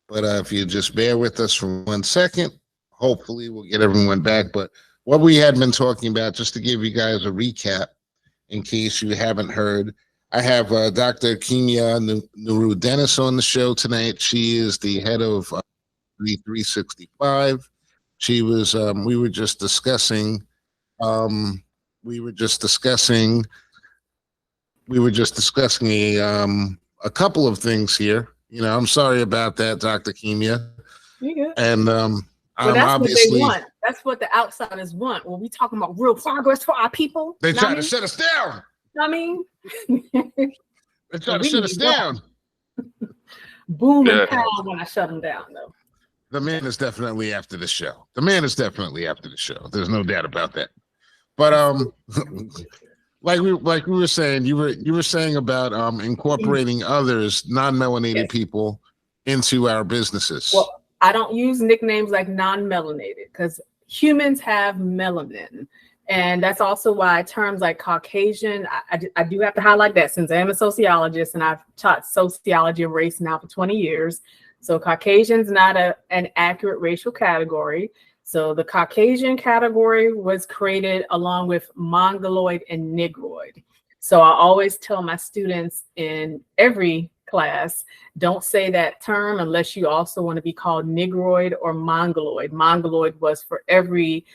but if you just bear with us for 1 second, hopefully we'll get everyone back. But what we had been talking about, just to give you guys a recap, in case you haven't heard, I have Dr. Kimya Nuru Dennis on the show tonight. She is the head of 365. She was. We were just discussing. We were just discussing. We were just discussing a couple of things here. You know, I'm sorry about that, Dr. Kimya. Yeah. And well, that's obviously what they want. That's what the outsiders want. When we talking about real progress for our people, they try to shut us down. I mean, they try to shut us down. Boom and pound when I shut them down, though. The man is definitely after the show. The man is definitely after the show. There's no doubt about that. But like we were saying, you were saying about incorporating others, non-melanated people, into our businesses. Well, I don't use nicknames like non-melanated because humans have melanin. And that's also why terms like Caucasian, I do have to highlight that since I am a sociologist and I've taught sociology of race now for 20 years. So Caucasian's not an accurate racial category. So the Caucasian category was created along with Mongoloid and Negroid. So I always tell my students in every class, don't say that term unless you also want to be called Negroid or Mongoloid. Mongoloid was for every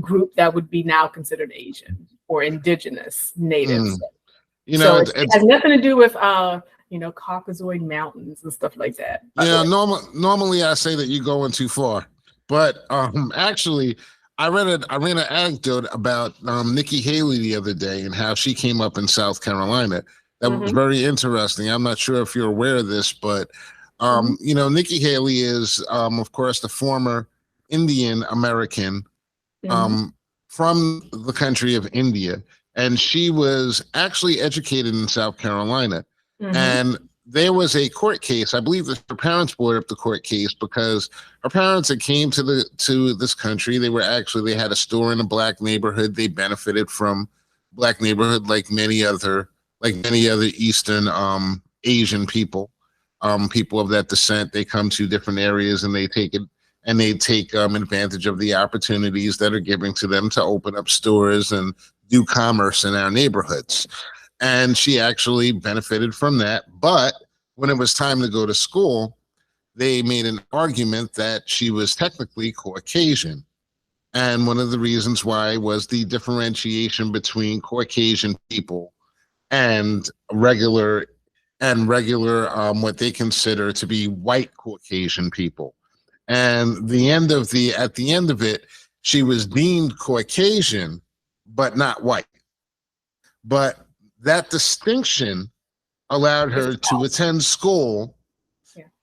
group that would be now considered Asian or indigenous natives. You know, so it has nothing to do with Caucasoid mountains and stuff like that. Yeah, normally I say that you're going too far, but actually, I ran an anecdote about Nikki Haley the other day and how she came up in South Carolina. That was very interesting. I'm not sure if you're aware of this, but Nikki Haley is, of course, the former Indian American from the country of India, and she was actually educated in South Carolina. And there was a court case. I believe that her parents brought up the court case because her parents had came to this country. They had a store in a black neighborhood. They benefited from black neighborhood like many other Eastern Asian people, people of that descent. They come to different areas and they take advantage of the opportunities that are given to them to open up stores and do commerce in our neighborhoods. And she actually benefited from that. But when it was time to go to school, they made an argument that she was technically Caucasian. And one of the reasons why was the differentiation between Caucasian people and regular what they consider to be white Caucasian people. And at the end of it, she was deemed Caucasian, but not white. But that distinction allowed her to attend school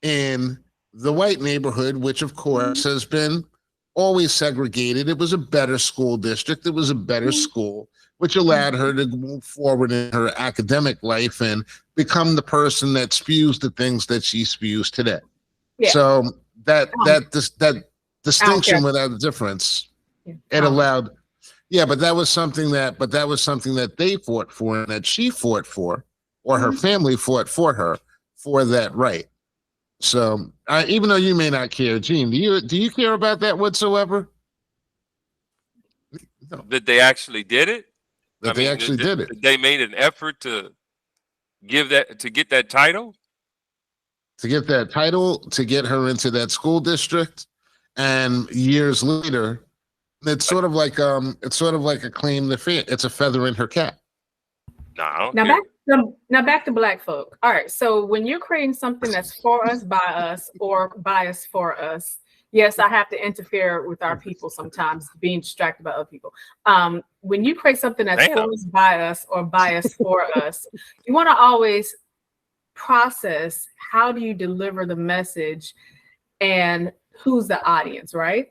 in the white neighborhood, which of course has been always segregated. It was a better school district. It was a better school, which allowed her to move forward in her academic life and become the person that spews the things that she spews today. Yeah. So that distinction without a difference, it allowed. Yeah, but that was something that they fought for and that she fought for, or her family fought for her for that right. So even though you may not care, Gene, do you care about that whatsoever? No. That they actually did it? Did it. They made an effort to get that title? To get that title, to get her into that school district, and years later, it's sort of like a claim to fame. It's a feather in her cap. No. Now back to Black folk. All right. So when you're creating something that's for us, by us, or biased for us, yes, I have to interfere with our people sometimes, being distracted by other people. When you create something that's for us, by us, or biased for us, you want to always process how do you deliver the message and who's the audience, right?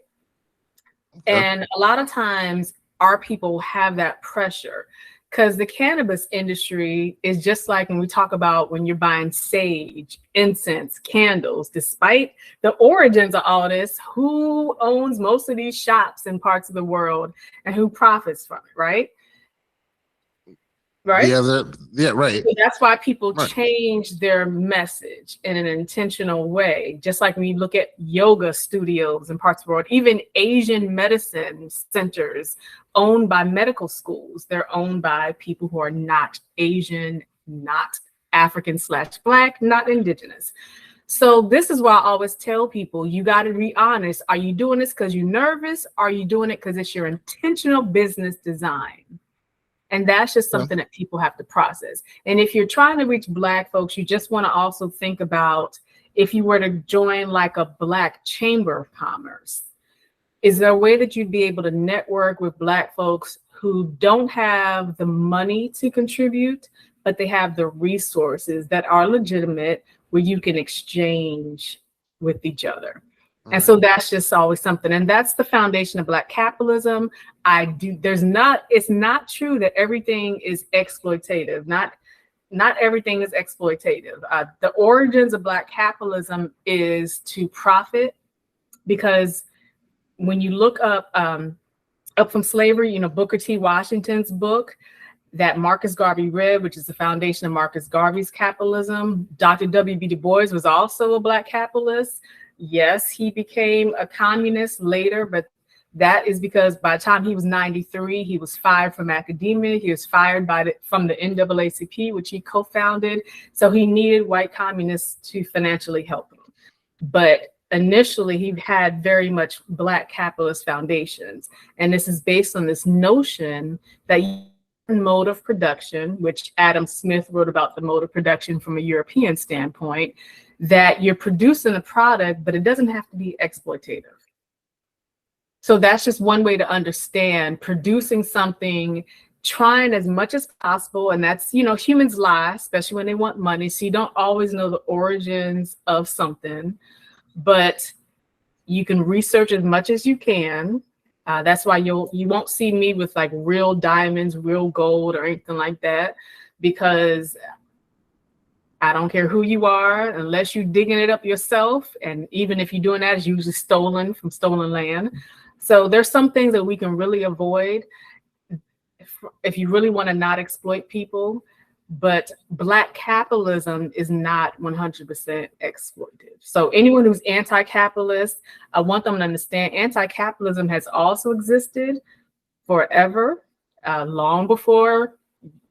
Okay. And a lot of times our people have that pressure because the cannabis industry is just like when we talk about when you're buying sage, incense, candles, despite the origins of all this, who owns most of these shops in parts of the world and who profits from it, right? right? Right. So that's why people Right. change their message in an intentional way. Just like when you look at yoga studios in parts of the world, even Asian medicine centers owned by medical schools, they're owned by people who are not Asian, not African/Black, not indigenous. So this is why I always tell people, you got to be honest. Are you doing this because you're nervous? Are you doing it because it's your intentional business design? And that's just something that people have to process. And if you're trying to reach Black folks, you just want to also think about if you were to join like a Black chamber of commerce, is there a way that you'd be able to network with Black folks who don't have the money to contribute, but they have the resources that are legitimate where you can exchange with each other? And so that's just always something. And that's the foundation of Black capitalism. It's not true that everything is exploitative. Not everything is exploitative. The origins of Black capitalism is to profit, because when you look up from slavery, Booker T. Washington's book that Marcus Garvey read, which is the foundation of Marcus Garvey's capitalism. Dr. W.B. Du Bois was also a Black capitalist. Yes, he became a communist later, but that is because by the time he was 93, he was fired from academia. He was fired from the NAACP, which he co-founded. So he needed white communists to financially help him. But initially, he had very much Black capitalist foundations. And this is based on this notion that mode of production, which Adam Smith wrote about the mode of production from a European standpoint, that you're producing a product, but it doesn't have to be exploitative. So that's just one way to understand producing something, trying as much as possible. And that's, humans lie, especially when they want money. So you don't always know the origins of something, but you can research as much as you can. That's why you won't see me with like real diamonds, real gold, or anything like that, because I don't care who you are, unless you're digging it up yourself. And even if you're doing that, it's usually stolen from stolen land. So there's some things that we can really avoid if you really want to not exploit people. But Black capitalism is not 100% exploitive. So anyone who's anti-capitalist, I want them to understand anti-capitalism has also existed forever, long before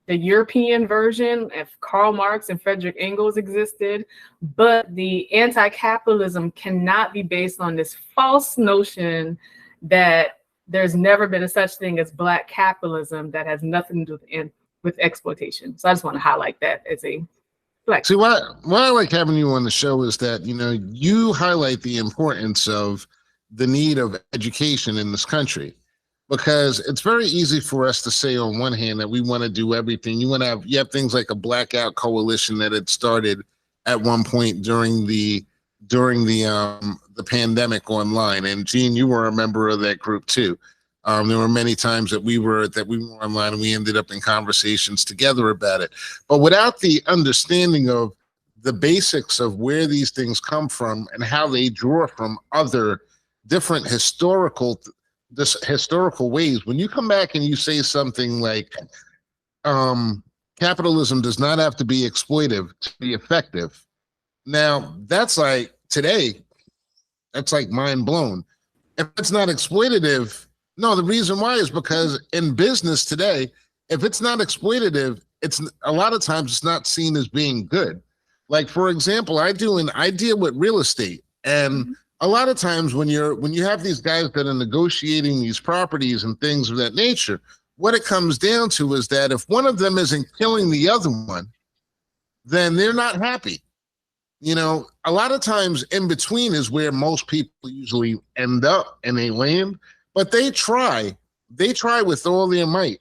the European version of Karl Marx and Frederick Engels existed. But the anti-capitalism cannot be based on this false notion that there's never been a such thing as Black capitalism that has nothing to do with exploitation. So I just want to highlight that as a flex. See, why I like having you on the show is that, you highlight the importance of the need of education in this country, because it's very easy for us to say on one hand that we want to do everything. You have things like a blackout coalition that had started at one point during the pandemic online. And Gene, you were a member of that group too. There were many times that we were online and we ended up in conversations together about it. But without the understanding of the basics of where these things come from and how they draw from other different historical ways, when you come back and you say something like capitalism does not have to be exploitive to be effective. Now, that's like today, that's like mind blown. If it's not exploitative, no, the reason why is because in business today, if it's not exploitative, it's a lot of times it's not seen as being good. Like, for example, I deal with real estate, and a lot of times when you have these guys that are negotiating these properties and things of that nature, what it comes down to is that if one of them isn't killing the other one, then they're not happy. A lot of times in between is where most people usually end up and they land. But they try with all their might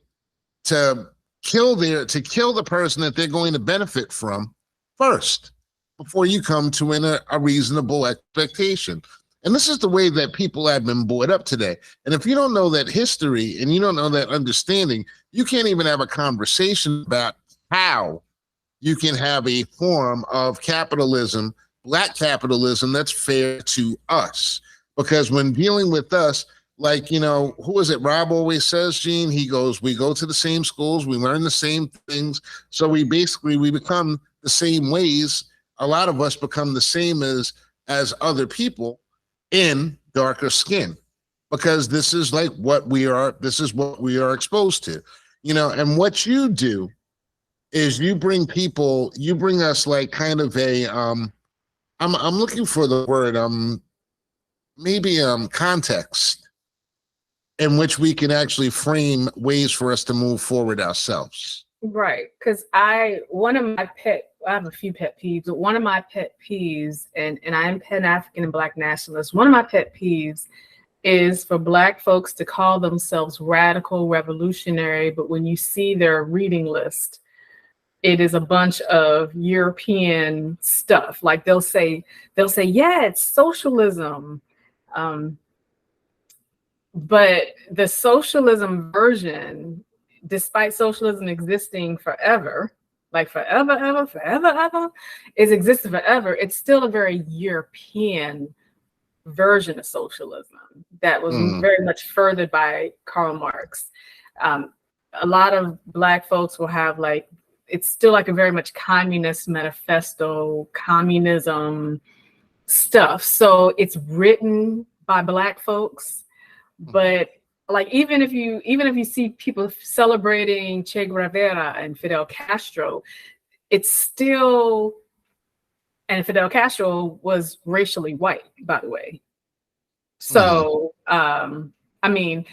to kill the person that they're going to benefit from first, before you come to a reasonable expectation. And this is the way that people have been brought up today. And if you don't know that history and you don't know that understanding, you can't even have a conversation about how you can have a form of capitalism, Black capitalism, that's fair to us. Because when dealing with us, like, you know, who is it? Rob always says, Gene, he goes, we go to the same schools, we learn the same things. So we become the same ways. A lot of us become the same as other people in darker skin, because this is like what we are, this is what we are exposed to, you know. And what you do is you bring us like kind of a, I'm looking for the word, maybe context in which we can actually frame ways for us to move forward ourselves. Right. Because I have a few pet peeves, but one of my pet peeves, and I am Pan-African and Black nationalist, one of my pet peeves is for Black folks to call themselves radical revolutionary, but when you see their reading list, it is a bunch of European stuff. Like they'll say, yeah, it's socialism. But the socialism version, despite socialism existing forever, like forever, it's existed forever, it's still a very European version of socialism that was very much furthered by Karl Marx. A lot of Black folks will have like, it's still like a very much communist manifesto, communism stuff. So it's written by Black folks, but like even if you see people celebrating Che Guevara and Fidel Castro, it's still, and Fidel Castro was racially white, by the way. So I mean,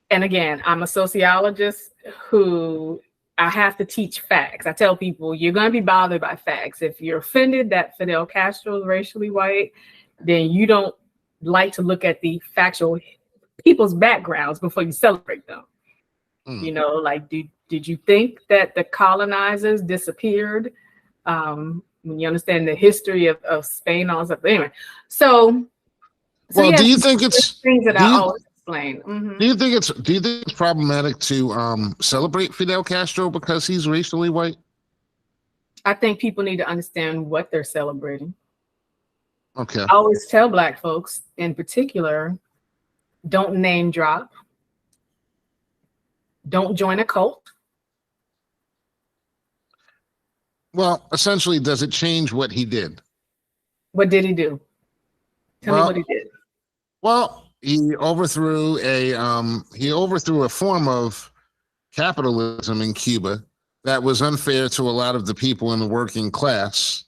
and again, I'm a sociologist who I have to teach facts. I tell people you're going to be bothered by facts. If you're offended that Fidel Castro is racially white, then you don't like to look at the factual people's backgrounds before you celebrate them. You know, like, did you think that the colonizers disappeared? When you understand the history of Spain, all that. Anyway, so well, yes, do you think it's things that I always explain? Do you think it's problematic to celebrate Fidel Castro because he's racially white? I think people need to understand what they're celebrating. Okay. I always tell Black folks in particular, don't name drop. Don't join a cult. Well, essentially, does it change what he did? What did he do? Tell me what he did. Well, he overthrew a form of capitalism in Cuba that was unfair to a lot of the people in the working class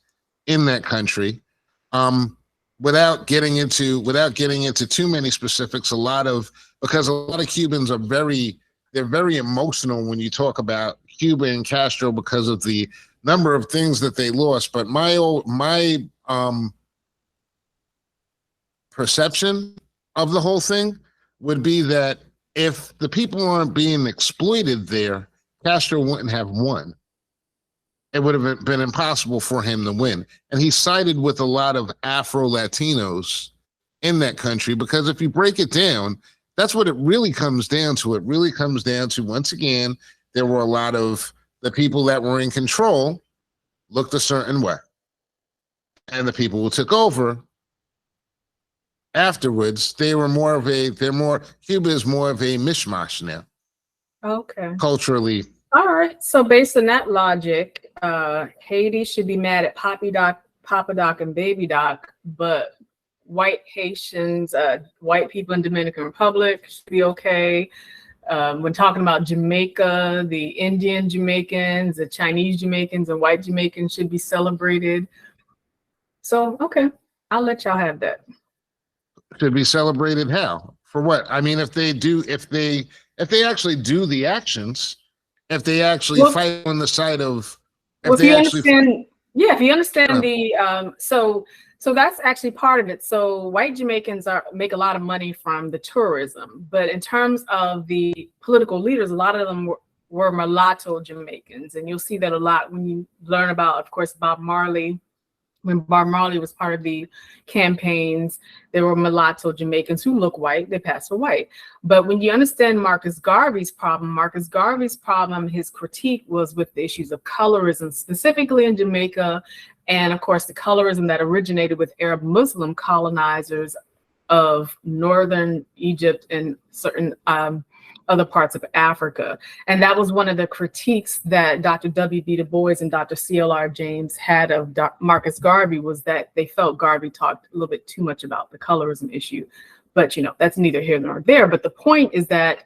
in that country. Without getting into too many specifics, because a lot of Cubans are very emotional when you talk about Cuba and Castro because of the number of things that they lost. But my perception of the whole thing would be that if the people aren't being exploited there, Castro wouldn't have won. It would have been impossible for him to win. And he sided with a lot of Afro-Latinos in that country, because if you break it down, that's what it really comes down to. It really comes down to, once again, there were a lot of the people that were in control looked a certain way. And the people who took over afterwards, Cuba is more of a mishmash now. Okay. Culturally. All right. So based on that logic, Haiti should be mad at Papa Doc, and Baby Doc, but white Haitians, white people in Dominican Republic should be okay. When talking about Jamaica, the Indian Jamaicans, the Chinese Jamaicans, and white Jamaicans should be celebrated. So, okay, I'll let y'all have that. Should be celebrated how? For what? I mean, if they actually do the actions, if they actually fight on the side of, if you understand the so that's actually part of it. So white Jamaicans make a lot of money from the tourism, but in terms of the political leaders, a lot of them were mulatto Jamaicans, and you'll see that a lot when you learn about, of course, Bob Marley. When Bob Marley was part of the campaigns, there were mulatto Jamaicans who look white, they pass for white. But when you understand Marcus Garvey's problem, his critique was with the issues of colorism, specifically in Jamaica, and of course the colorism that originated with Arab Muslim colonizers of northern Egypt and certain other parts of Africa. And that was one of the critiques that Dr. W.B. Du Bois and Dr. C.L.R. James had of Marcus Garvey, was that they felt Garvey talked a little bit too much about the colorism issue. But, you know, that's neither here nor there. But the point is that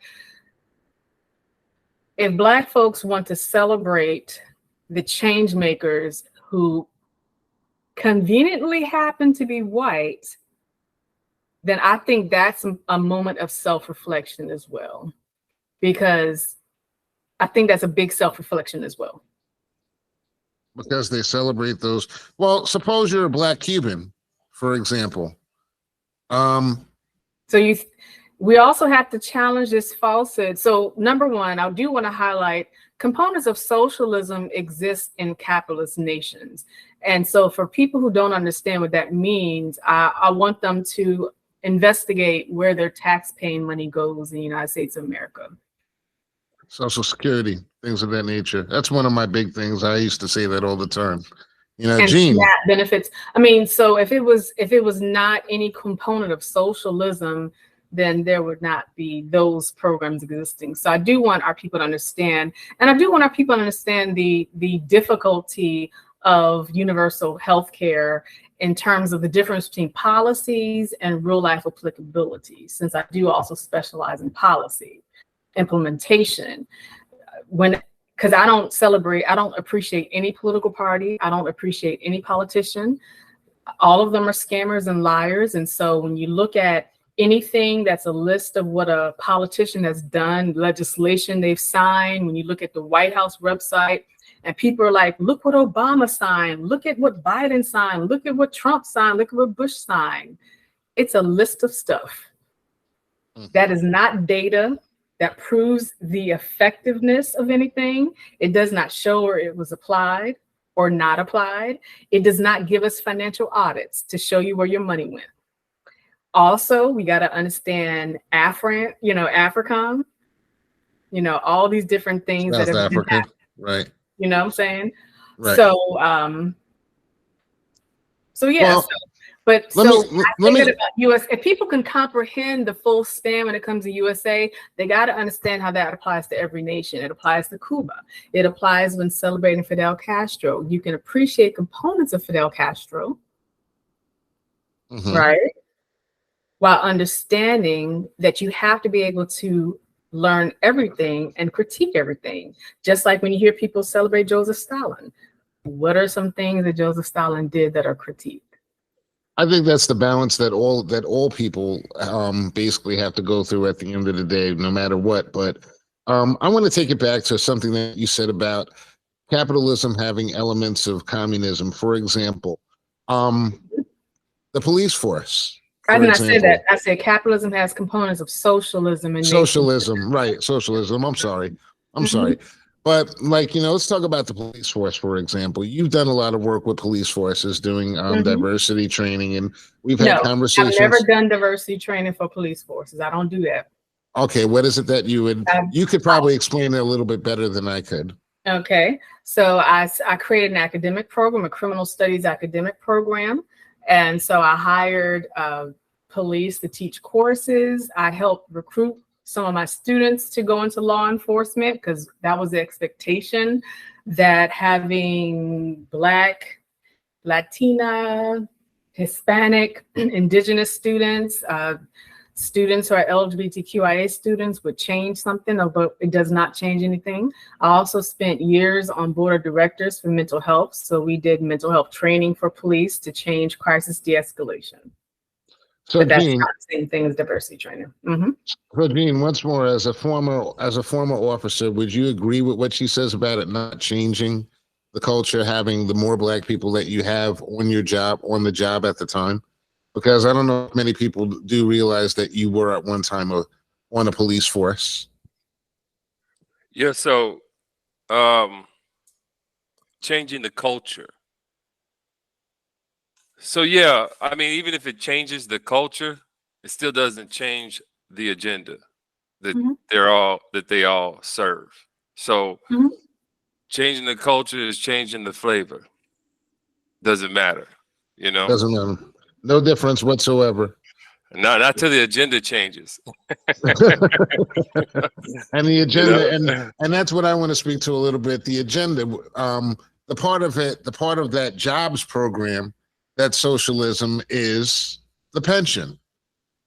if Black folks want to celebrate the change makers who conveniently happen to be white, then I think that's a moment of self-reflection as well. Because I think that's a big self-reflection as well. Because they celebrate those. Well, suppose you're a Black Cuban, for example. So we also have to challenge this falsehood. So number one, I do want to highlight components of socialism exist in capitalist nations. And so for people who don't understand what that means, I want them to investigate where their tax-paying money goes in the United States of America. Social Security, things of that nature. That's one of my big things. I used to say that all the time. You know, and Gene. SNAP benefits. I mean, so if it was not any component of socialism, then there would not be those programs existing. So I do want our people to understand, and I do want our people to understand the difficulty of universal health care in terms of the difference between policies and real life applicability, since I do also specialize in policy implementation. Because I don't appreciate any political party. I don't appreciate any politician. All of them are scammers and liars. And so when you look at anything that's a list of what a politician has done, legislation they've signed, when you look at the White House website, and people are like, look what Obama signed, look at what Biden signed, look at what Trump signed, look at what Bush signed. It's a list of stuff. That is not data that proves the effectiveness of anything. It does not show where it was applied or not applied. It does not give us financial audits to show you where your money went. Also, we got to understand AFRICOM, all these different things South that have Africa, been, right? You know what I'm saying? Right. So yeah. Well, But let so me- I think that about US, if people can comprehend the full span when it comes to USA, they got to understand how that applies to every nation. It applies to Cuba. It applies when celebrating Fidel Castro. You can appreciate components of Fidel Castro, right? While understanding that you have to be able to learn everything and critique everything. Just like when you hear people celebrate Joseph Stalin. What are some things that Joseph Stalin did that are critiqued? I think that's the balance that all people basically have to go through at the end of the day, no matter what. But I want to take it back to something that you said about capitalism having elements of communism. For example, the police force. I did not say that. I said capitalism has components of socialism and socialism, right? Socialism. I'm sorry. But let's talk about the police force, for example. You've done a lot of work with police forces doing diversity training, and we've had conversations. I've never done diversity training for police forces. I don't do that. Okay, what is it that you would? You could probably explain it a little bit better than I could. Okay, so I created an academic program, a criminal studies academic program, and so I hired police to teach courses. I helped recruit some of my students to go into law enforcement because that was the expectation, that having Black, Latina, Hispanic, Indigenous students, students who are LGBTQIA students would change something, although it does not change anything. I also spent years on board of directors for mental health. So we did mental health training for police to change crisis de-escalation. So but that's Gene, not the same thing as diversity training. So Gene, once more, as a former officer, would you agree with what she says about it not changing the culture, having the more Black people that you have on the job at the time? Because I don't know if many people do realize that you were at one time on a police force. Yeah, so changing the culture. So yeah, I mean, even if it changes the culture, it still doesn't change the agenda that they all serve. So changing the culture is changing the flavor. Doesn't matter, Doesn't matter. No difference whatsoever. No, not till the agenda changes. And the agenda, and that's what I want to speak to a little bit. The agenda, the part of it, the part of that jobs program, that socialism is the pension.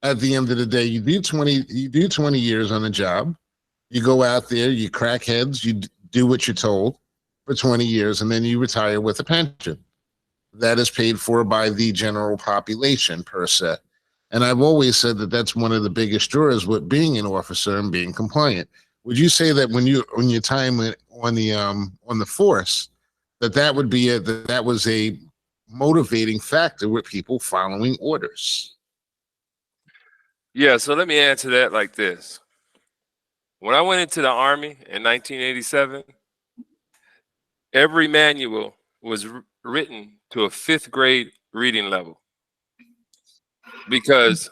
At the end of the day, you do 20 years on a job. You go out there, you crack heads, you do what you're told for 20 years, and then you retire with a pension that is paid for by the general population per se. And I've always said that that's one of the biggest draws with being an officer and being compliant. Would you say that when your time on the force, that would be that was a motivating factor with people following orders? Yeah, so let me answer that like this. When I went into the Army in 1987, every manual was written to a 5th grade reading level because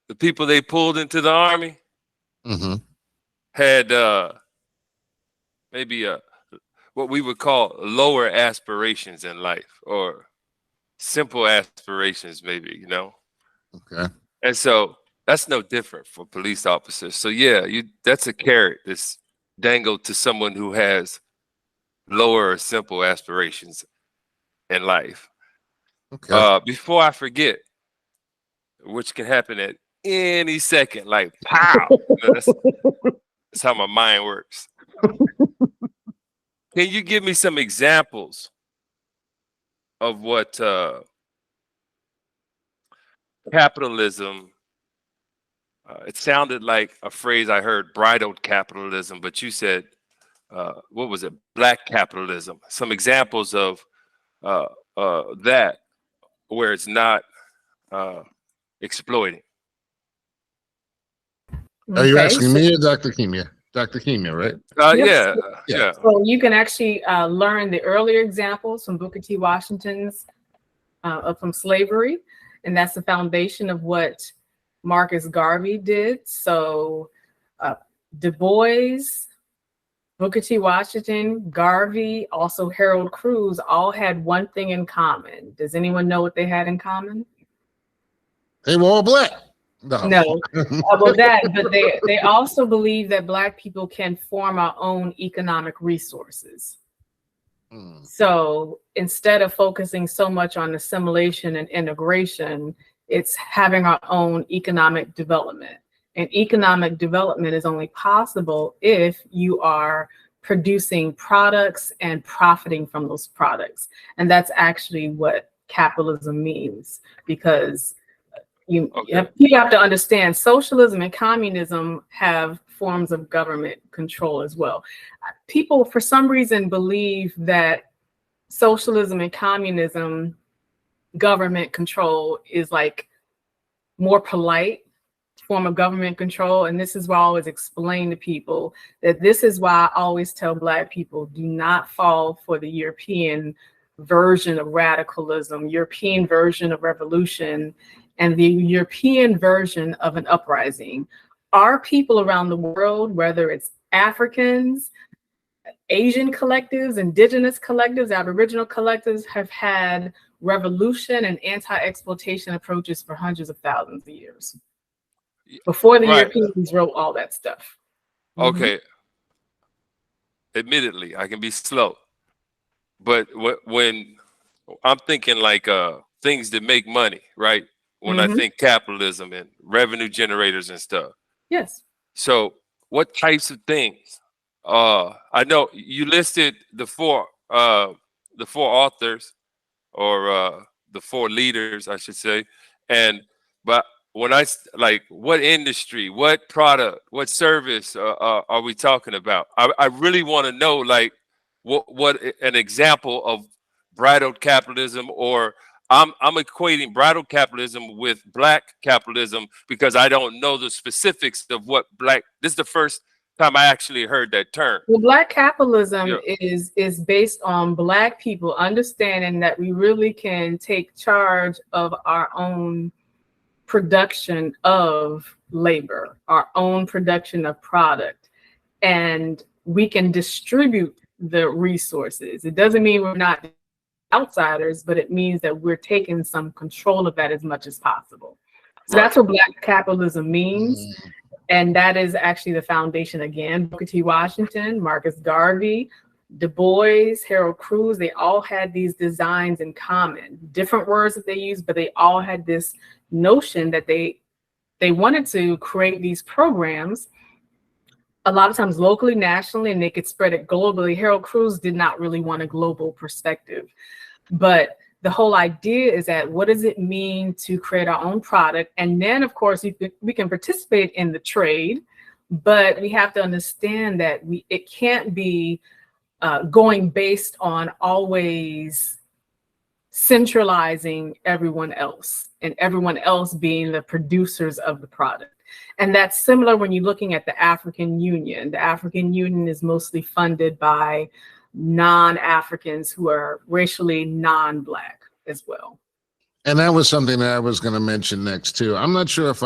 the people they pulled into the Army had maybe what we would call lower aspirations in life, or simple aspirations, maybe, you know? Okay. And so that's no different for police officers. So yeah, that's a carrot that's dangled to someone who has lower or simple aspirations in life. Okay. Before I forget, which can happen at any second, like pow. That's how my mind works. Can you give me some examples of what capitalism? It sounded like a phrase I heard, bridled capitalism, but you said, what was it? Black capitalism. Some examples of that where it's not exploiting. Are you asking me or Dr. Kimya? Dr. Kimya, right? Yes. Yeah. So you can actually learn the earlier examples from Booker T. Washington's from slavery, and that's the foundation of what Marcus Garvey did. So Du Bois, Booker T. Washington, Garvey, also Harold Cruz, all had one thing in common. Does anyone know what they had in common? They were all black. No. Well, but they also believe that Black people can form our own economic resources. So instead of focusing so much on assimilation and integration, it's having our own economic development. And economic development is only possible if you are producing products and profiting from those products. And that's actually what capitalism means, because you have to understand socialism and communism have forms of government control as well. People, for some reason, believe that socialism and communism government control is like more polite form of government control. And this is why I always explain to people that this is why I always tell Black people, do not fall for the European version of radicalism, European version of revolution, and the European version of an uprising. Our people around the world, whether it's Africans, Asian collectives, indigenous collectives, Aboriginal collectives, have had revolution and anti-exploitation approaches for hundreds of thousands of years before the Europeans wrote all that stuff. Okay. Admittedly, I can be slow, but when I'm thinking like things that make money, right? When I think capitalism and revenue generators and stuff. Yes. So what types of things? I know you listed the four authors, or the 4 leaders, I should say. But when like, what industry, what product, what service are we talking about? I really want to know, like, what an example of bridled capitalism, or I'm equating bridled capitalism with Black capitalism because I don't know the specifics of what Black. This is the first time I actually heard that term. Well, Black capitalism is based on Black people understanding that we really can take charge of our own production of labor, our own production of product, and we can distribute the resources. It doesn't mean we're not outsiders, but it means that we're taking some control of that as much as possible. So that's what Black capitalism means. Mm. And that is actually the foundation again. Booker T. Washington, Marcus Garvey, Du Bois, Harold Cruz, they all had these designs in common. Different words that they used, but they all had this notion that they wanted to create these programs, a lot of times locally, nationally, and they could spread it globally. Harold Cruz did not really want a global perspective. But the whole idea is that what does it mean to create our own product? And then, of course, we can participate in the trade, but we have to understand that it can't be going based on always centralizing everyone else and everyone else being the producers of the product. And that's similar when you're looking at the African Union. The African Union is mostly funded by non-Africans who are racially non-Black as well. And that was something that I was going to mention next too. I'm not sure if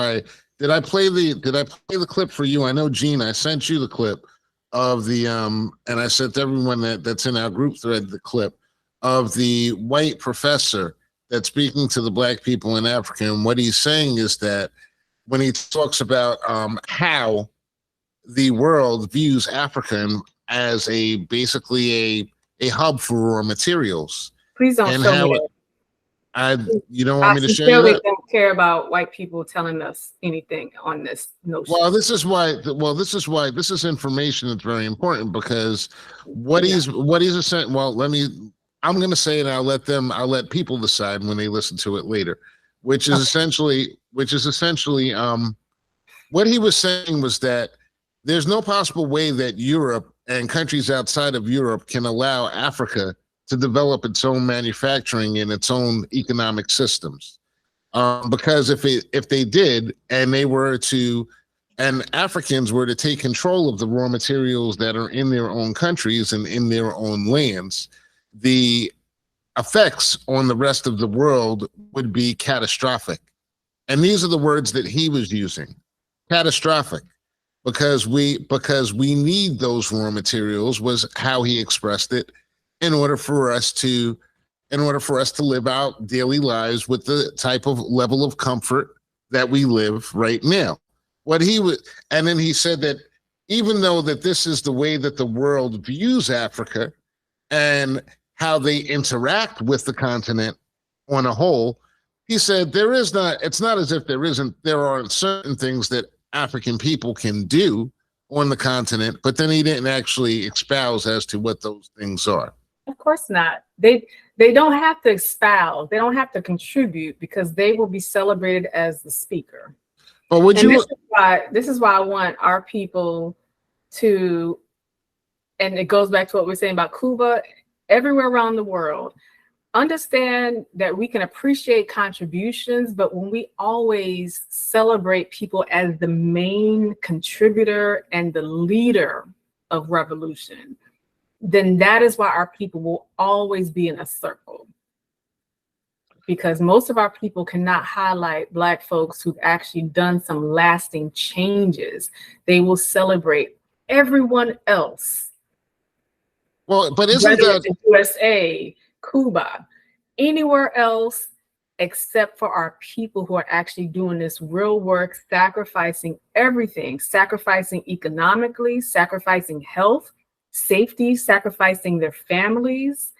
did I play the clip for you? I know, Gene, I sent you the clip of the and I sent everyone that's in our group thread the clip of the white professor that's speaking to the Black people in Africa. And what he's saying is that when he talks about how the world views Africa as basically a hub for raw materials. Please don't show me that. You don't want me to show you that? Don't care about white people telling us anything on this notion. Well, this is why this is information that's very important, because what he's saying. Well, I'm going to say it. I'll let people decide when they listen to it later, which is essentially what he was saying was that there's no possible way that Europe and countries outside of Europe can allow Africa to develop its own manufacturing and its own economic systems. Because if they did, and Africans were to take control of the raw materials that are in their own countries and in their own lands, the effects on the rest of the world would be catastrophic. And these are the words that he was using: catastrophic, because we need those raw materials, was how he expressed it, in order for us to live out daily lives with the type of level of comfort that we live right now. And then he said that even though that this is the way that the world views Africa and how they interact with the continent on a whole, he said it's not as if there aren't certain things that African people can do on the continent, but then he didn't actually espouse as to what those things are. Of course not. They don't have to espouse. They don't have to contribute, because they will be celebrated as the speaker. But this is why I want our people to, and it goes back to what we're saying about Cuba, everywhere around the world, understand that we can appreciate contributions, but when we always celebrate people as the main contributor and the leader of revolution, then that is why our people will always be in a circle. Because most of our people cannot highlight Black folks who've actually done some lasting changes. They will celebrate everyone else. Well, but isn't that the USA, Cuba, anywhere else except for our people who are actually doing this real work, sacrificing everything, sacrificing economically, sacrificing health, safety, sacrificing their families,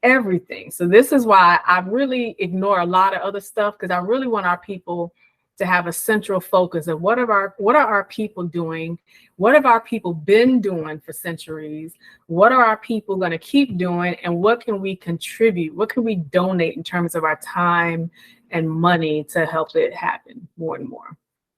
everything. So this is why I really ignore a lot of other stuff, because I really want our people to have a central focus of what are our people doing? What have our people been doing for centuries? What are our people going to keep doing? And what can we contribute? What can we donate in terms of our time and money to help it happen more and more?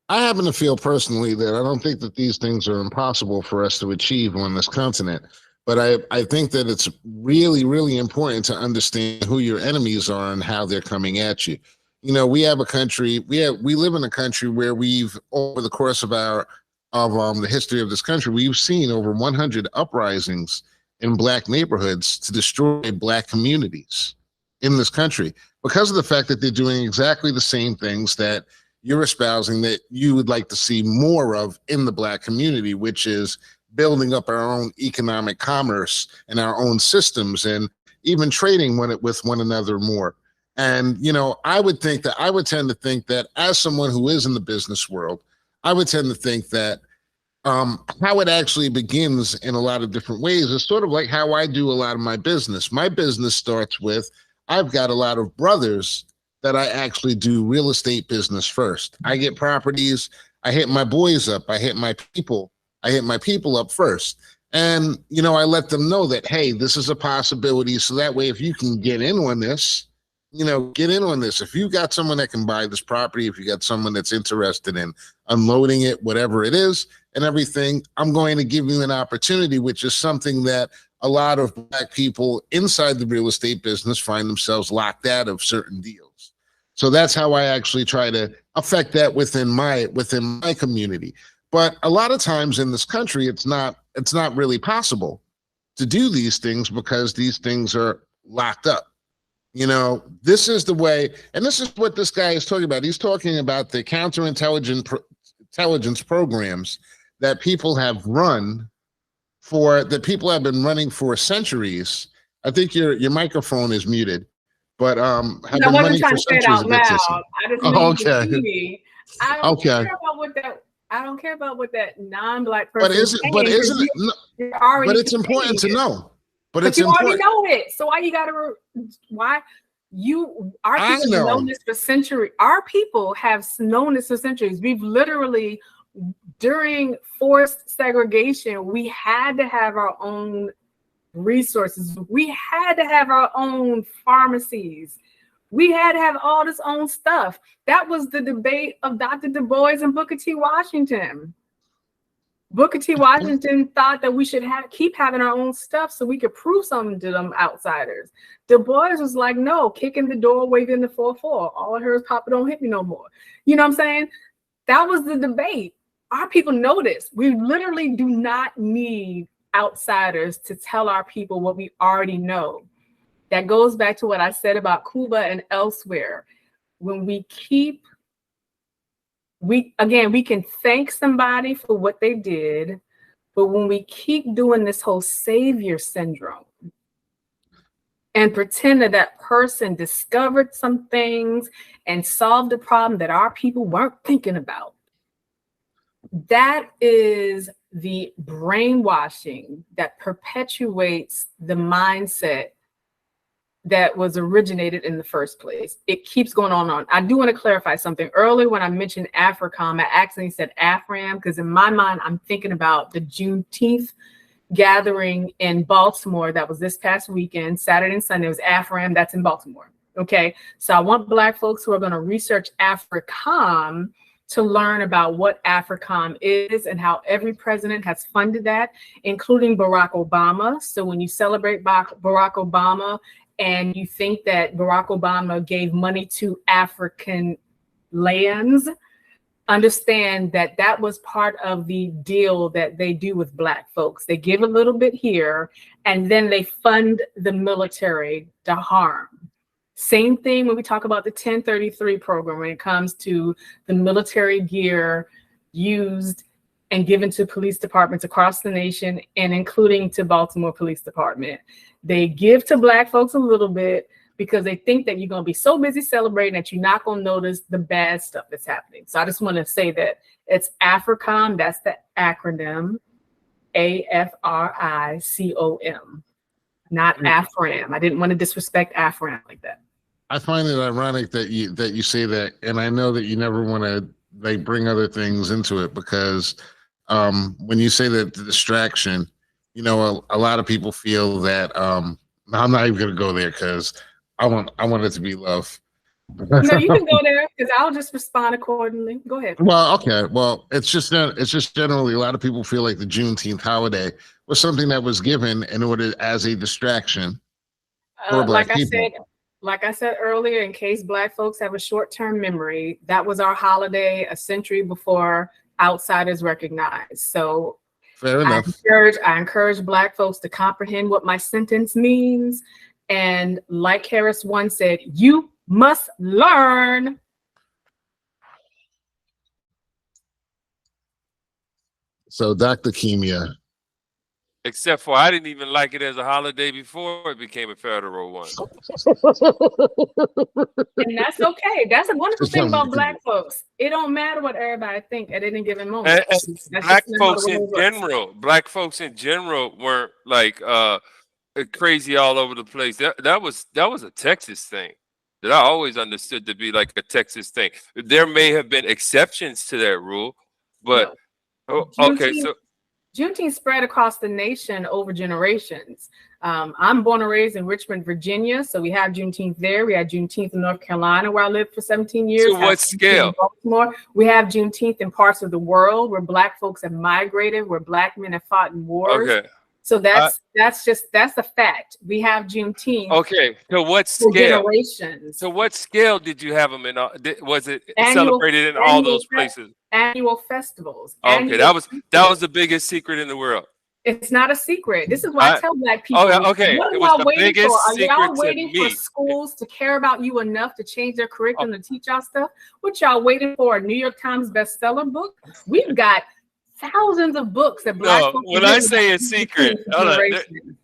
I happen to feel personally that I don't think that these things are impossible for us to achieve on this continent. But I think that it's really, really important to understand who your enemies are and how they're coming at you. You know, we have a country, we live in a country where we've, over the course of the history of this country, we've seen over 100 uprisings in Black neighborhoods to destroy Black communities in this country, because of the fact that they're doing exactly the same things that you're espousing that you would like to see more of in the Black community, which is building up our own economic commerce and our own systems, and even trading with one another more. And, you know, I would tend to think that as someone who is in the business world, I would tend to think that how it actually begins in a lot of different ways is sort of like how I do a lot of my business. My business starts with, I've got a lot of brothers that I actually do real estate business first. I get properties, I hit my boys up, I hit my people up first. And, you know, I let them know that, hey, this is a possibility. So that way, if you can get in on this, you know, get in on this. If you got someone that can buy this property, if you got someone that's interested in unloading it, whatever it is, and everything, I'm going to give you an opportunity, which is something that a lot of Black people inside the real estate business find themselves locked out of certain deals. So that's how I actually try to affect that within my community. But a lot of times in this country, it's not really possible to do these things because these things are locked up. You know, this is the way, and this is what this guy is talking about. He's talking about the intelligence programs that people have been running for centuries. I think your microphone is muted, but have been running for centuries. I just okay. I don't care about what that non-Black person is saying. But it's important to know. But it's you important. already know it. So why you gotta our people have known this for centuries. Our people have known this for centuries. We've literally, during forced segregation, we had to have our own resources. We had to have our own pharmacies. We had to have all this own stuff. That was the debate of Dr. Du Bois and Booker T. Washington. Booker T. Washington thought that we should keep having our own stuff so we could prove something to them outsiders. Du Bois was like, no, kicking the door, waving the 4-4. All I heard is, Papa, don't hit me no more. You know what I'm saying? That was the debate. Our people know this. We literally do not need outsiders to tell our people what we already know. That goes back to what I said about Cuba and elsewhere. When we can thank somebody for what they did, but when we keep doing this whole savior syndrome and pretend that person discovered some things and solved a problem that our people weren't thinking about, that is the brainwashing that perpetuates the mindset that was originated in the first place. It keeps going on. I do want to clarify something. Earlier when I mentioned AFRICOM, I accidentally said AFRAM because in my mind, I'm thinking about the Juneteenth gathering in Baltimore. That was this past weekend, Saturday and Sunday. It was AFRAM, that's in Baltimore. Okay, so I want Black folks who are going to research AFRICOM to learn about what AFRICOM is and how every president has funded that, including Barack Obama. So when you celebrate Barack Obama, and you think that Barack Obama gave money to African lands, understand that that was part of the deal that they do with Black folks. They give a little bit here, and then they fund the military to harm. Same thing when we talk about the 1033 program, when it comes to the military gear used and given to police departments across the nation, and including to Baltimore Police Department. They give to Black folks a little bit because they think that you're going to be so busy celebrating that you're not going to notice the bad stuff that's happening. So I just want to say that it's AFRICOM, that's the acronym, AFRICOM, not AFRAM. I didn't want to disrespect AFRAM like that. I find it ironic that you say that, and I know that you never want to bring other things into it, because when you say that the distraction, you know, a lot of people feel that I'm not even going to go there because I want it to be love. No, you can go there because I'll just respond accordingly. Go ahead. Well, okay. Well, it's just generally a lot of people feel like the Juneteenth holiday was something that was given in order as a distraction for Black people. Like I said earlier, in case Black folks have a short-term memory, that was our holiday a century before outsiders recognized. So fair enough. I encourage Black folks to comprehend what my sentence means. And like Harris once said, you must learn. So Dr. Kimya, Except for I didn't even like it as a holiday before it became a federal one. And that's okay. That's a wonderful thing about Black folks. It don't matter what everybody think at any given moment. And black folks in general weren't like crazy all over the place. That was a Texas thing that I always understood to be like a Texas thing. There may have been exceptions to that rule, but okay, so Juneteenth spread across the nation over generations. I'm born and raised in Richmond, Virginia, so we have Juneteenth there. We had Juneteenth in North Carolina, where I lived for 17 years. So what scale? We have Juneteenth in parts of the world where Black folks have migrated, where Black men have fought in wars. Okay. So that's a fact. We have Juneteenth. Okay. So what scale? Generations. So what scale did you have them in? Was it celebrated in all those places? Annual festivals. Okay, that was the biggest secret in the world. It's not a secret. This is why I tell Black people. Okay. What are y'all waiting for? Are y'all waiting for schools to care about you enough to change their curriculum to teach y'all stuff? What y'all waiting for? A New York Times bestseller book? We've got thousands of books that Black folks. When I say a secret,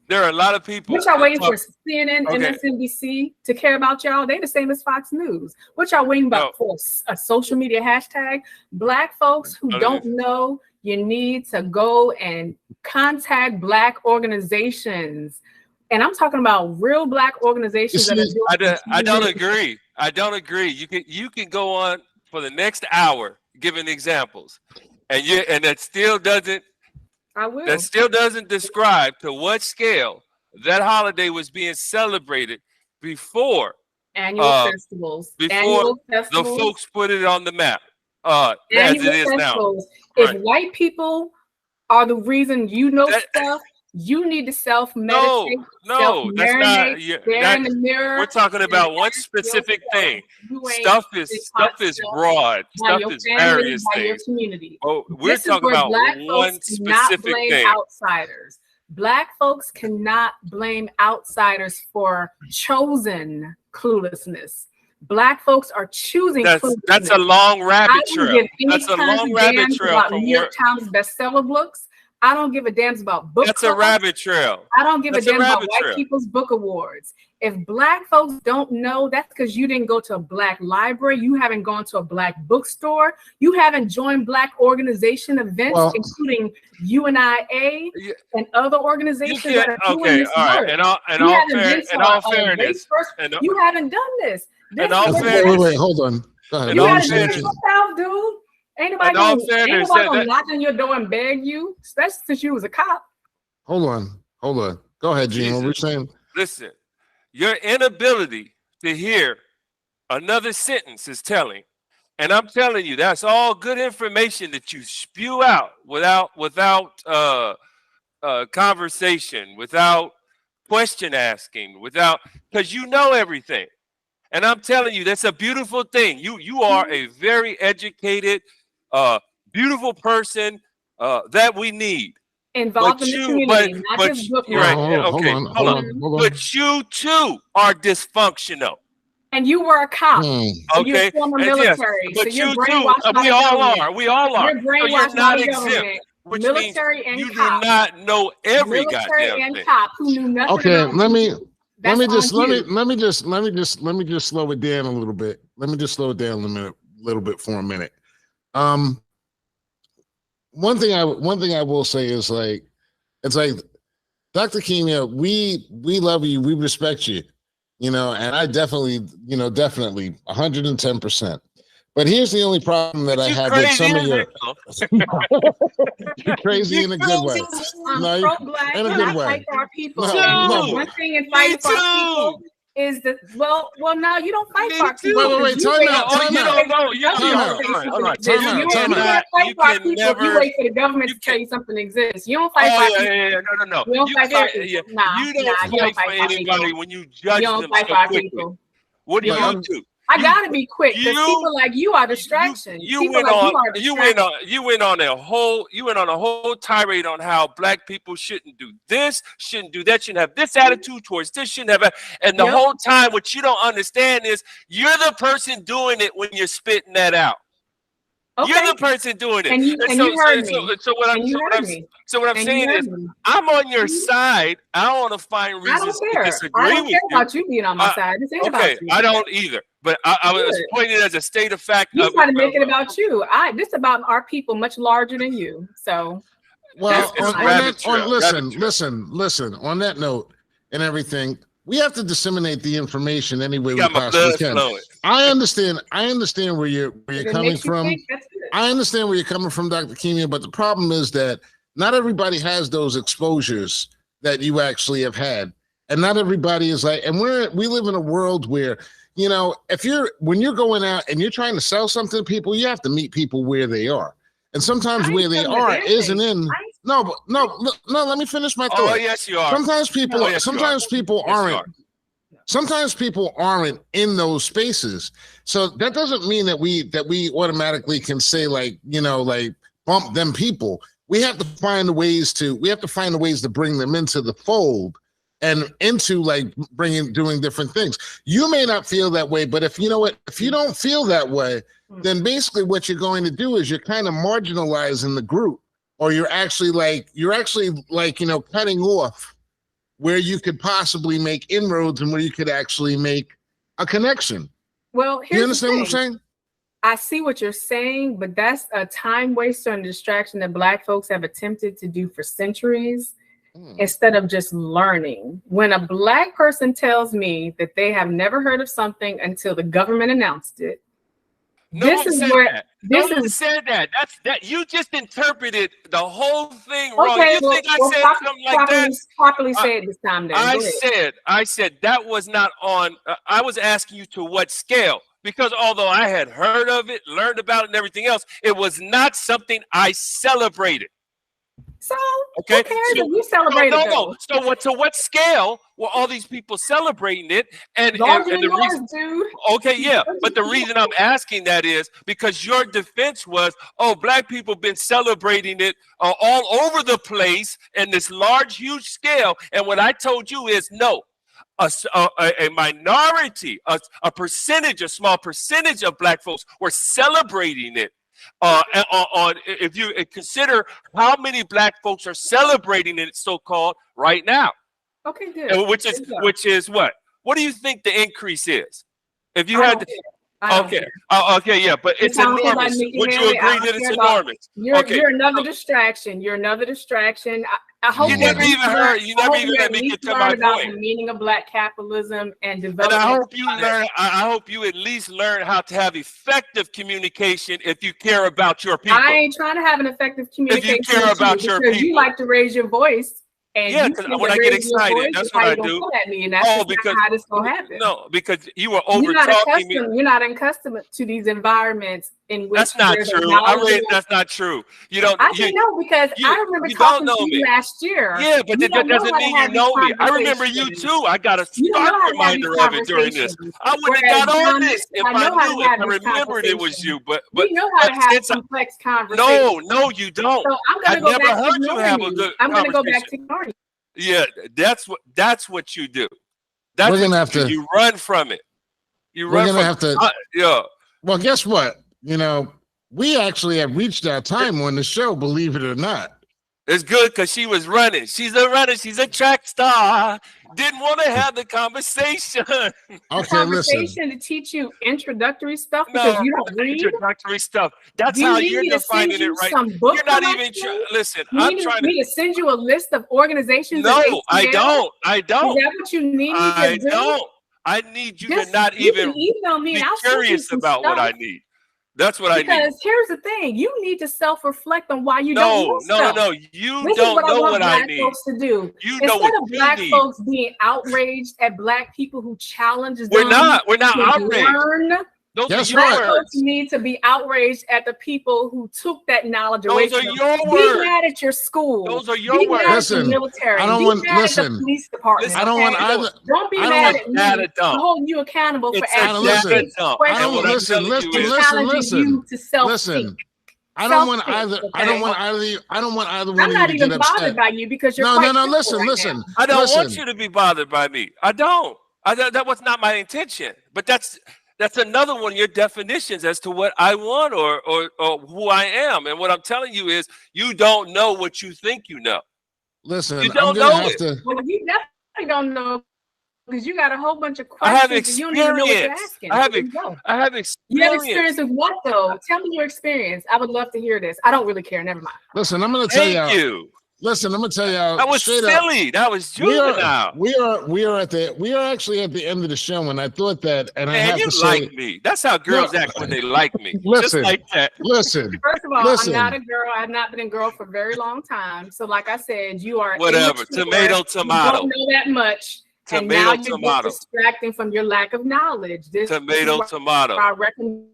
there are a lot of people. What y'all waiting for? CNN and MSNBC to care about y'all? They the same as Fox News. What y'all waiting about for a social media hashtag? Black folks who don't know, you need to go and contact Black organizations. And I'm talking about real Black organizations. I don't agree. I don't agree. You can go on for the next hour giving examples. And that still doesn't. I will. That still doesn't describe to what scale that holiday was being celebrated before annual festivals. Before the folks put it on the map, as it is now. If white people are the reason you know stuff, you need to self-meditate. No, that's not. Stare in the mirror. We're talking about one specific thing. Stuff is broad. Stuff is various things. Oh, we're talking about one specific thing. Outsiders. Black folks cannot blame outsiders for chosen cluelessness. Black folks are choosing. That's a long rabbit trail. That's a long rabbit trail. About New York Times bestseller books. I don't give a damn about book. That's a rabbit trail. I don't give a damn about white people's book awards. If Black folks don't know, that's because you didn't go to a Black library. You haven't gone to a Black bookstore. You haven't joined Black organization events, including UNIA and other organizations that are doing this work. In all fairness, you haven't done this. Wait, hold on. Go ahead. You haven't done this yourself, dude. Ain't nobody gonna knock on your door and beg you, especially since you was a cop. Hold on. Go ahead, Gene. What were you saying? Listen, your inability to hear another sentence is telling. And I'm telling you, that's all good information that you spew out without conversation, without question asking, because you know everything. And I'm telling you, that's a beautiful thing. You are a very educated, beautiful person that we need. Involved in the community, not just book. Hold on. But you too are dysfunctional. And you were a cop. Okay. You're former military. But so you too. We all are. You're brainwashed so not exempt. Which military means and you cop. do not know every military goddamn and thing. Cop who knew nothing. Okay, about let me just slow it down a little bit. Let me just slow it down a little bit for a minute. One thing I will say is it's like Dr. Kimya, we love you, we respect you, and I definitely 110%. But here's the only problem that I have with some of your. You're crazy in a good way. No, pro-Black, in a good way. Fight for our people. One thing in fighting for our people is that well, now you don't fight for our people. Wait, time out. You wait for the government to tell you something exists. You don't fight for our people. No. You don't fight for our people. You don't fight for anybody when you judge them so quickly. What do you do? I gotta be quick because people like you are distractions. You went on a whole tirade on how Black people shouldn't do this, shouldn't do that, shouldn't have this attitude towards this, shouldn't have, and the whole time what you don't understand is you're the person doing it when you're spitting that out. Okay. You're the person doing it. And you heard me. So what I'm saying is, I'm on your side. I don't want to find reasons to disagree with you. I don't care about you being on my side. This ain't about you. I don't either. But I was pointing as a state of fact. You try to make it about you. This is about our people much larger than you. So, well, listen. On that note and everything, we have to disseminate the information any way we possibly can. I understand where you're coming from. I understand where you're coming from, Dr. Kimya, but the problem is that not everybody has those exposures that you actually have had. And not everybody is like, and we live in a world where, you know, when you're going out and you're trying to sell something to people, you have to meet people where they are. And sometimes where they are isn't in. No, let me finish my thought. Oh, yes, you are. Sometimes people aren't. Sometimes people aren't in those spaces. So that doesn't mean that we automatically can say, like, you know, like, bump them people. We have to find ways to bring them into the fold and into like doing different things. You may not feel that way, but if you don't feel that way, then basically what you're going to do is you're kind of marginalizing the group, or you're actually like, you know, cutting off where you could possibly make inroads and where you could actually make a connection. Well, you understand what I'm saying? I see what you're saying, but that's a time waster and distraction that Black folks have attempted to do for centuries instead of just learning. When a Black person tells me that they have never heard of something until the government announced it, No one said that. You just interpreted the whole thing wrong. Okay, you think I said something like that? Properly say it this time. Then I said that was not on. I was asking you to what scale, because although I had heard of it, learned about it, and everything else, it was not something I celebrated. So okay, who cares if you celebrate it? No. So to what scale were all these people celebrating it? And the reason, dude. Okay, yeah, but the reason I'm asking that is because your defense was, oh, Black people been celebrating it all over the place in this large, huge scale. And what I told you is no. A minority, a small percentage of Black folks were celebrating it. If you consider how many Black folks are celebrating it, so-called, right now. Okay, good. Which is what? What do you think the increase is? If you had okay, yeah, but it's enormous. Would you agree that it's enormous? You're another distraction. You're another distraction. I hope you never even heard. You never even let me get to my point. The meaning of Black capitalism and development. And I hope you learn. I hope you at least learn how to have effective communication if you care about your people. I ain't trying to have an effective communication. If you care about your people, you like to raise your voice. And yeah, because when I get excited, that's what I do. At me, and that's because how this gonna happen. No, because you were over talking me. You're not accustomed to these environments in which that's not true. That's not true. You don't. I didn't know because I remember talking to you last year. Yeah, but that doesn't mean you know me. I remember you too. I got a stark reminder of it during this. I wouldn't have got on this if I knew it. I remembered it was you. But you know how to have complex conversations. No, you don't. So I've never heard you have a good. I'm going to go back to ignoring. Yeah, that's what you do. We're gonna have to. You run from it. We're gonna have to. Yeah. Well, guess what? You know, we actually have reached our time on the show. Believe it or not. It's good because she was running. She's a runner. She's a track star. Didn't want to have the conversation. Okay, listen. To teach you introductory stuff because you don't read introductory stuff. That's how you're defining it, right? You're not even. Listen, I'm trying to send you a list of organizations. No, I don't. Is that what you need me to do? I don't. I need you to not even email me. Be curious about what I need. That's what I need. Because here's the thing: you need to self-reflect on why you don't know stuff. No. You don't know what I need. Folks to do. You know what you Black need. Folks being outraged at Black people who challenge them. We're not outraged. Those are your words. Need to be outraged at the people who took that knowledge away from them. Those are your words. Be mad at your school. Those are your words. Listen, at the military. I don't be want. Mad listen, at the police department. I don't want either. Don't be mad at me. I'm holding you accountable for asking listen. I don't want. Listen. Listen. I don't want either. Okay? I don't want either one. I'm not even bothered by you because you're no. Listen. I don't want you to be bothered by me. I don't. That was not my intention. But that's. That's another one of your definitions as to what I want or who I am. And what I'm telling you is you don't know what you think you know. Listen, you don't I'm gonna know have it. to. Well, you definitely don't know because you got a whole bunch of I have questions. You don't even know what you're experience. asking. I have You have experience. experience with what though? Tell me your experience. I would love to hear this. I don't really care. Never mind. Listen, I'm gonna tell Thank you. Listen, I'm gonna tell y'all. That was silly. That was juvenile. We are actually at the end of the show, and I thought that, and I have you to say, like me. That's how girls act when they like me. Listen, Just like that. Listen. First of all, listen. I'm not a girl. I've not been a girl for a very long time. So, like I said, you are Whatever. immature. Tomato. You don't know that much. And now you're distracting from your lack of knowledge. Tomato. I recommend.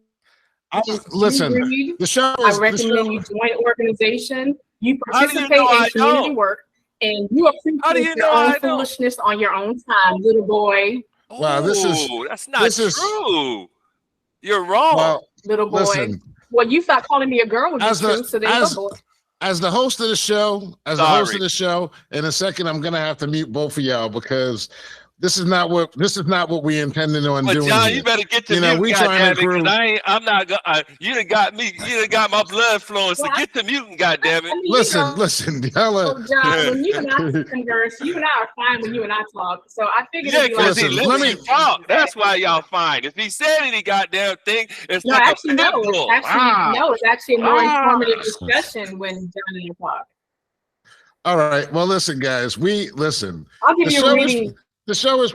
Listen, the show is. I recommend you join an organization. You participate in community work, and you appreciate your own foolishness on your own time, little boy. Wow, that's not true. You're wrong, little boy. Listen, well, you thought calling me a girl would be true, so there you go. As the host of the show, in a second, I'm gonna have to mute both of y'all because this is not what we intended on doing. John, here. you better get to mute. We trying to prove. I'm not. You done got me. You done got my blood flowing. So get to muting, goddamn it. Listen, y'all. John, when you and I converse, you and I are fine when you and I talk. So I figured. Yeah, because he lets me talk. That's why y'all fine. If he said any goddamn thing, it's no, like actually, no. It's actually a more informative discussion when John and I talk. All right. Well, listen, guys. I'll give you a reading. The show is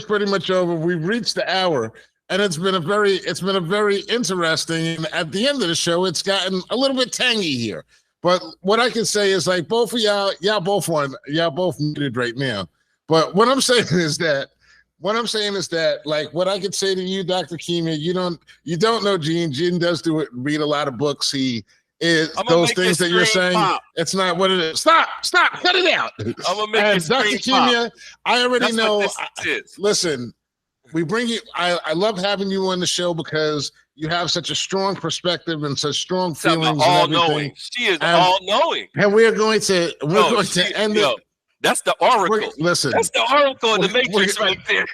pretty much over. We've reached the hour, and it's been a very interesting. And at the end of the show, it's gotten a little bit tangy here. But what I can say is, like, both of y'all both muted right now. But what I'm saying is that, like, what I could say to you, Dr. Kimya, you don't know Gene. Gene does read a lot of books. He is those things that you're saying. Pop. It's not what it is. Stop, cut it out. I'm gonna make it Dr. Kimya, I already know. Listen, we bring you. I love having you on the show because you have such a strong perspective and such strong feelings and everything. She is all knowing, and we're going to end it. That's the oracle. Listen, that's the oracle in the Matrix right there.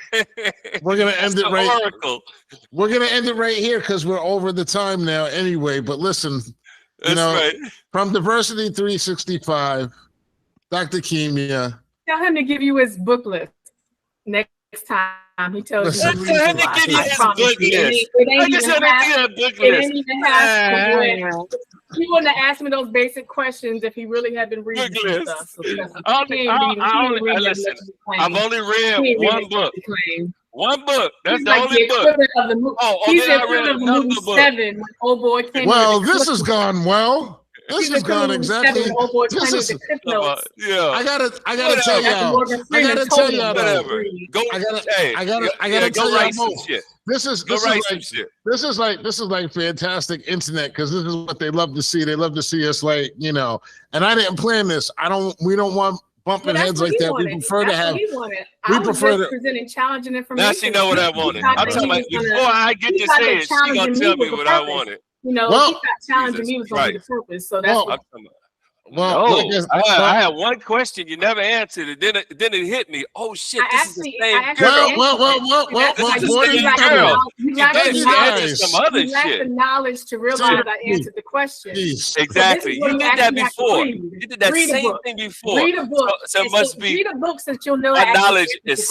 We're gonna end it right. Oracle. We're gonna end it right here because we're over the time now anyway. But listen. Right. From Diversity 365, Dr. Kimya. Tell him to give you his book list next time. He tells you. Tell him to give you his book list. It ain't even half. He wouldn't have asked me those basic questions if he really had been reading stuff. So I've only read one book. One book. That's the only book. He's the equivalent of the movie Seven when old boy came. Well, this has gone well. This has gone exactly. Yeah. I gotta tell y'all. I gotta tell y'all both. This is like fantastic internet because this is what they love to see. They love to see us like, and I didn't plan this. We don't want bumping heads like that. We prefer to have. We prefer to presenting challenging information. Now she know what I wanted. I'm talking about before I get to say it, she gonna tell me what I wanted. He got challenging me was gonna be the purpose. So that's what I had one question you never answered it. Then it hit me. Oh shit! This is the same girl. You lack the knowledge to realize I answered the question. Exactly. You did that before. You did that same thing before. Read a book. So it must be. Read a book since you'll know. My knowledge is